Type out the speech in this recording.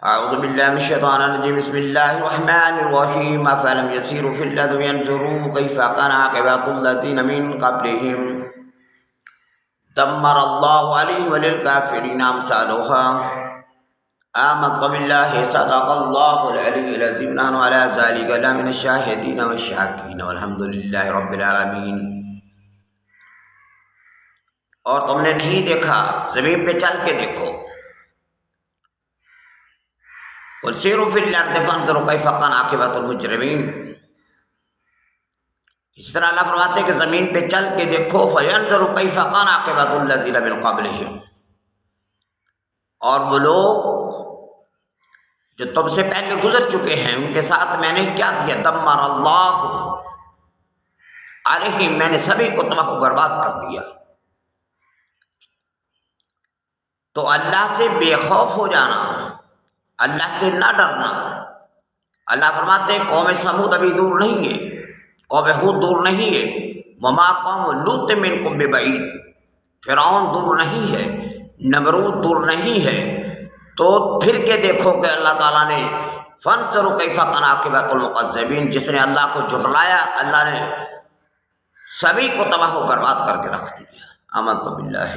اعوذ باللہ من الشیطان الرجیم بسم اللہ الرحمن الرحیم افلم یسیروا فی الارض فینظروا کیف کان عاقبۃ الذین من قبلہم دمر اللہ علیہم وللکافرین امثالها آمنت باللہ صدق اللہ العلی العظیم نحن علی ذلک لمن الشاہدین والشاکرین والحمد للہ رب العالمین۔ اور تم نے نہیں دیکھا، زمین پہ چل کے دیکھو، قل سیروا فی الارض فانظروا کیف کان عاقبۃ المجرمین۔ اس طرح اللہ فرماتے ہیں کہ زمین پہ چل کے دیکھو، فینظروا کیف کان عاقبۃ الذین من قبلہم، اور وہ لوگ جو تم سے پہلے گزر چکے ہیں ان کے ساتھ میں نے کیا کیا، دمر اللہ علیہم، میں نے سبھی کو تباہ و برباد کر دیا۔ تو اللہ سے بے خوف ہو جانا، اللہ سے نہ ڈرنا۔ اللہ فرماتے ہیں قوم سمود ابھی دور نہیں ہے، قوم ہود دور نہیں ہے، وما قوم لوط منکم ببعید، فرعون دور نہیں ہے، نمرود دور نہیں ہے۔ تو پھر کے دیکھو کہ اللہ تعالیٰ نے فانظروا کیف کان عاقبۃ المکذبین، جس نے اللہ کو جھٹلایا اللہ نے سبھی کو تباہ و برباد کر کے رکھ دیا۔ آمنت باللہ۔